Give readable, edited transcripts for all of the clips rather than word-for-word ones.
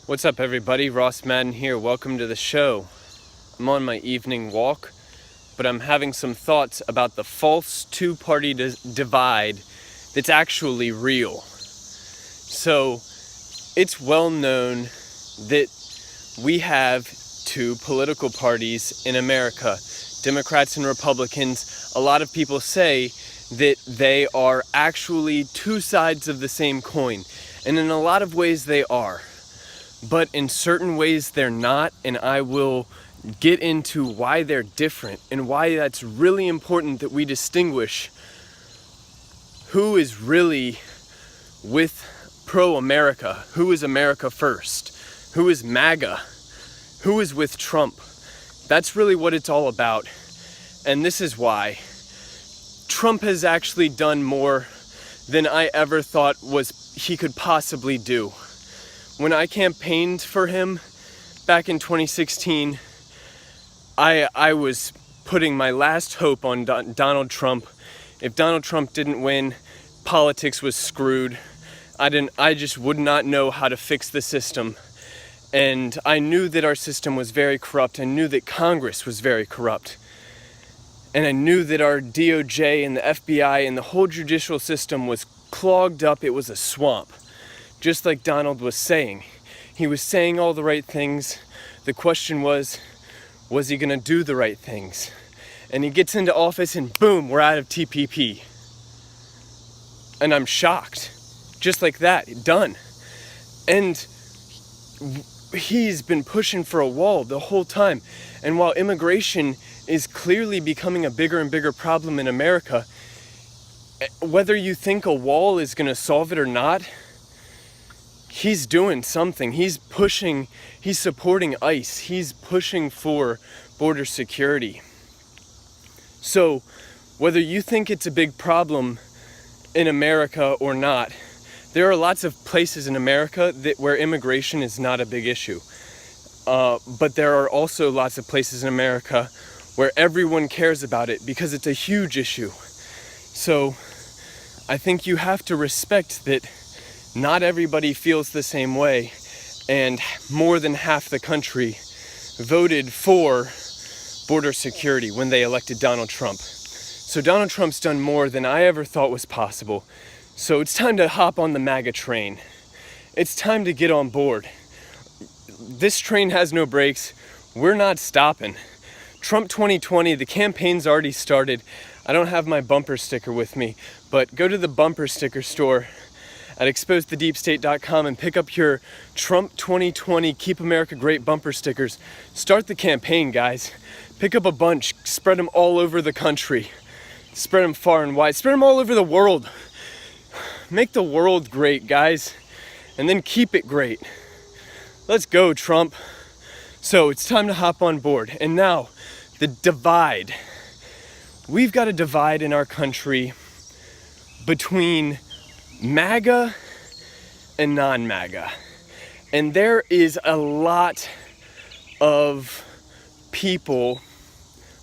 What's up, everybody? Ross Madden here. Welcome to the show. I'm on my evening walk, but I'm having some thoughts about the false two-party divide that's actually real. So, it's well known that we have two political parties in America, Democrats and Republicans. A lot of people say that they are actually two sides of the same coin, and in a lot of ways they are. But in certain ways they're not, and I will get into why they're different and why that's really important that we distinguish who is really with pro-America, who is America first, who is MAGA, who is with Trump. That's really what it's all about, and this is why. Trump has actually done more than I ever thought he could possibly do. When I campaigned for him back in 2016, I was putting my last hope on Donald Trump. If Donald Trump didn't win, politics was screwed. I just would not know how to fix the system. And I knew that our system was very corrupt. I knew that Congress was very corrupt. And I knew that our DOJ and the FBI and the whole judicial system was clogged up. It was a swamp. Just like Donald was saying. He was saying all the right things. The question was he going to do the right things? And he gets into office and boom, we're out of TPP. And I'm shocked. Just like that, done. And he's been pushing for a wall the whole time. And while immigration is clearly becoming a bigger and bigger problem in America, whether you think a wall is going to solve it or not, he's doing something. He's supporting ICE. He's pushing for border security. So, whether you think it's a big problem in America or not, there are lots of places in America where immigration is not a big issue. But there are also lots of places in America where everyone cares about it because it's a huge issue. So, I think you have to respect that not everybody feels the same way, and more than half the country voted for border security when they elected Donald Trump. So Donald Trump's done more than I ever thought was possible. So it's time to hop on the MAGA train. It's time to get on board. This train has no brakes. We're not stopping. Trump 2020, the campaign's already started. I don't have my bumper sticker with me, but go to the bumper sticker store at exposethedeepstate.com and pick up your Trump 2020 Keep America Great bumper stickers. Start the campaign, guys. Pick up a bunch, spread them all over the country. Spread them far and wide. Spread them all over the world. Make the world great, guys. And then keep it great. Let's go, Trump. So it's time to hop on board. And now, the divide. We've got a divide in our country between MAGA and non-MAGA. And there is a lot of people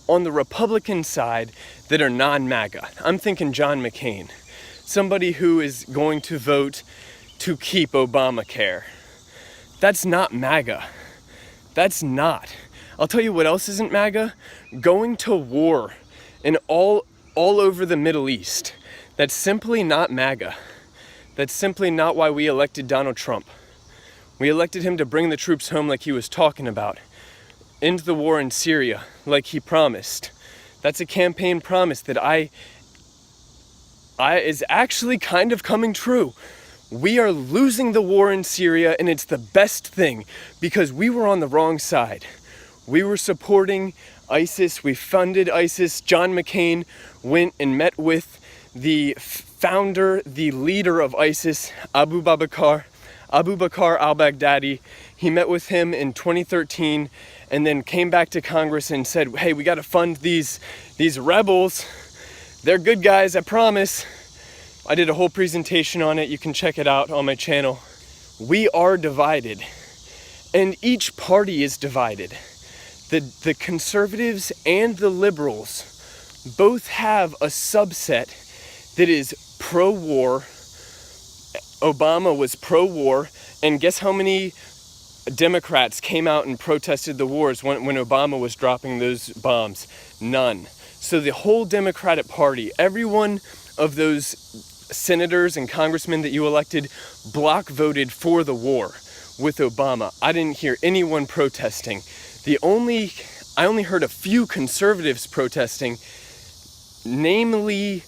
on the Republican side that are non-MAGA. I'm thinking John McCain, somebody who is going to vote to keep Obamacare. That's not MAGA. That's not. I'll tell you what else isn't MAGA. Going to war in all over the Middle East. That's simply not MAGA. That's simply not why we elected Donald Trump. We elected him to bring the troops home like he was talking about. End the war in Syria like he promised. That's a campaign promise that is actually kind of coming true. We are losing the war in Syria, and it's the best thing because we were on the wrong side. We were supporting ISIS. We funded ISIS. John McCain went and met with the founder, the leader of ISIS, Abu Bakr al-Baghdadi. He met with him in 2013 and then came back to Congress and said, hey, we got to fund these rebels. They're good guys, I promise. I did a whole presentation on it. You can check it out on my channel. We are divided, and each party is divided. The conservatives and the liberals both have a subset that is pro-war. Obama was pro-war, and guess how many Democrats came out and protested the wars when Obama was dropping those bombs? None. So the whole Democratic Party, every one of those senators and congressmen that you elected, block voted for the war with Obama. I didn't hear anyone protesting. I only heard a few conservatives protesting, namely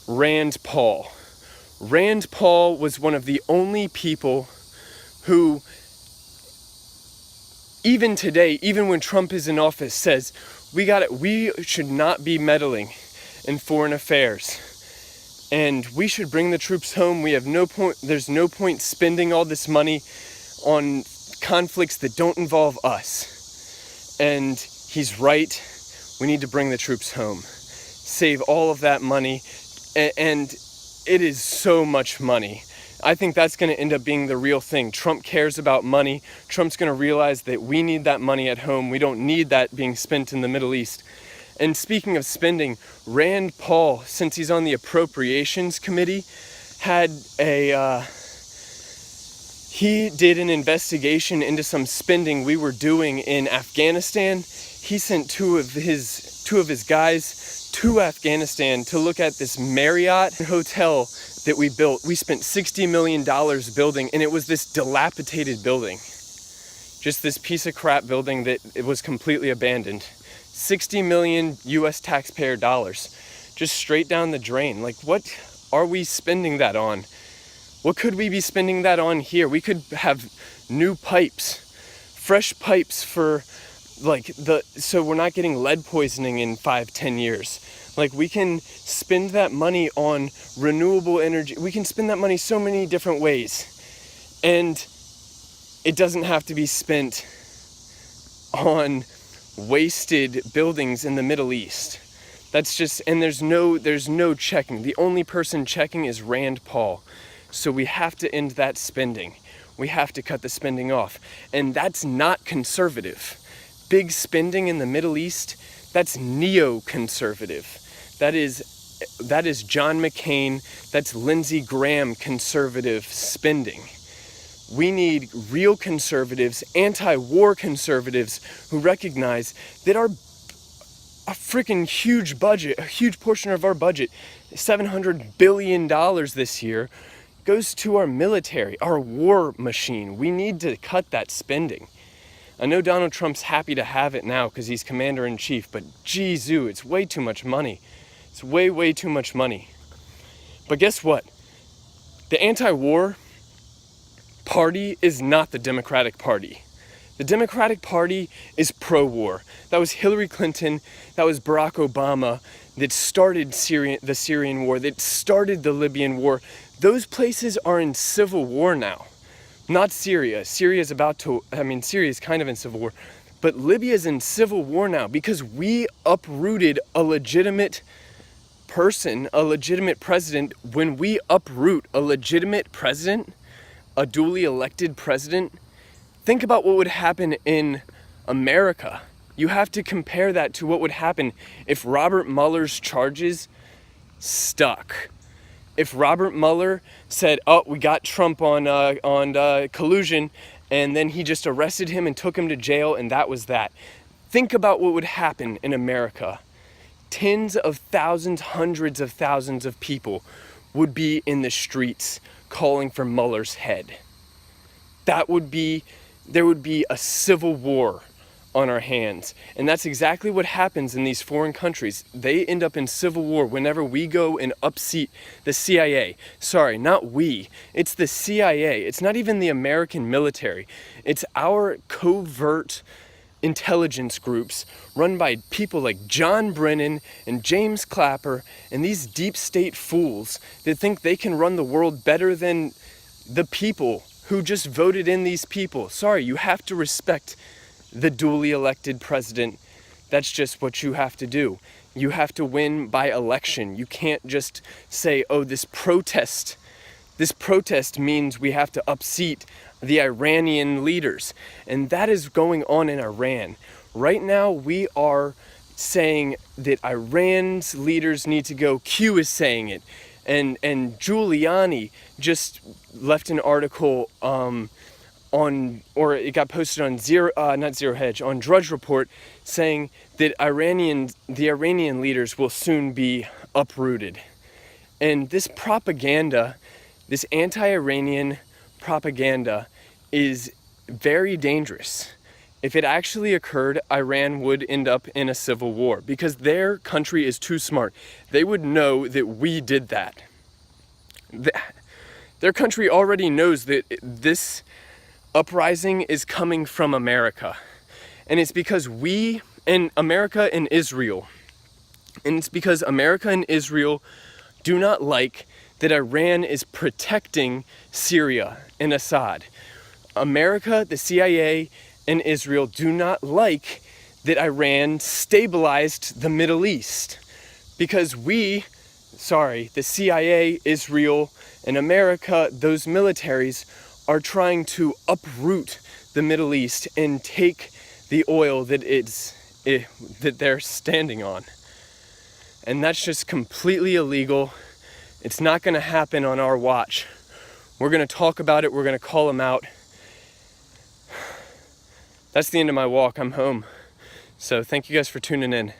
Rand Paul. Rand Paul was one of the only people who, even today, even when Trump is in office, says we should not be meddling in foreign affairs. And we should bring the troops home. There's no point spending all this money on conflicts that don't involve us. And he's right. We need to bring the troops home. Save all of that money. And it is so much money. I think that's going to end up being the real thing. Trump cares about money. Trump's going to realize that we need that money at home. We don't need that being spent in the Middle East. And speaking of spending, Rand Paul, since he's on the Appropriations Committee, he did an investigation into some spending we were doing in Afghanistan. He sent two of his guys to Afghanistan to look at this Marriott hotel that we built. We spent $60 million building, and it was this dilapidated building. Just this piece of crap building that it was completely abandoned. 60 million US taxpayer dollars, just straight down the drain. Like, what are we spending that on? What could we be spending that on here? We could have new pipes, fresh pipes for so we're not getting lead poisoning in 5-10 years. Like, we can spend that money on renewable energy. We can spend that money so many different ways. And it doesn't have to be spent on wasted buildings in the Middle East. That's just, and there's no checking. The only person checking is Rand Paul. So we have to end that spending. We have to cut the spending off. And that's not conservative. Big spending in the Middle East, that's neoconservative. That is John McCain, that's Lindsey Graham conservative spending. We need real conservatives, anti-war conservatives, who recognize that a freaking huge budget, a huge portion of our budget, $700 billion this year, goes to our military, our war machine. We need to cut that spending. I know Donald Trump's happy to have it now because he's commander-in-chief, but geez, it's way too much money. It's way, way too much money. But guess what? The anti-war party is not the Democratic Party. The Democratic Party is pro-war. That was Hillary Clinton, that was Barack Obama, that started the Syrian war, that started the Libyan war. Those places are in civil war now. Not Syria. Syria is kind of in civil war. But Libya is in civil war now because we uprooted a legitimate person, a legitimate president. When we uproot a legitimate president, a duly elected president, think about what would happen in America. You have to compare that to what would happen if Robert Mueller's charges stuck. If Robert Mueller said, oh, we got Trump on collusion, and then he just arrested him and took him to jail, and that was that. Think about what would happen in America. Tens of thousands, hundreds of thousands of people would be in the streets calling for Mueller's head. There would be a civil war on our hands. And that's exactly what happens in these foreign countries. They end up in civil war whenever we go and unseat the CIA. Sorry, not we. It's the CIA. It's not even the American military. It's our covert intelligence groups run by people like John Brennan and James Clapper and these deep state fools that think they can run the world better than the people who just voted in these people. Sorry, you have to respect the duly elected president. That's just what you have to do. You have to win by election. You can't just say, oh, this protest means we have to unseat the Iranian leaders. And that is going on in Iran. Right now, we are saying that Iran's leaders need to go. Q is saying it. And Giuliani just left an article on or it got posted on on Drudge Report, saying that the Iranian leaders will soon be uprooted. And this propaganda, this anti-Iranian propaganda, is very dangerous. If it actually occurred, Iran would end up in a civil war because their country is too smart. They would know that we did that. Their country already knows that this uprising is coming from America. And it's because America and Israel do not like that Iran is protecting Syria and Assad. America, the CIA, and Israel do not like that Iran stabilized the Middle East because the CIA, Israel, and America, those militaries, are trying to uproot the Middle East and take the oil that they're standing on. And that's just completely illegal. It's not going to happen on our watch. We're going to talk about it. We're going to call them out. That's the end of my walk. I'm home. So thank you guys for tuning in.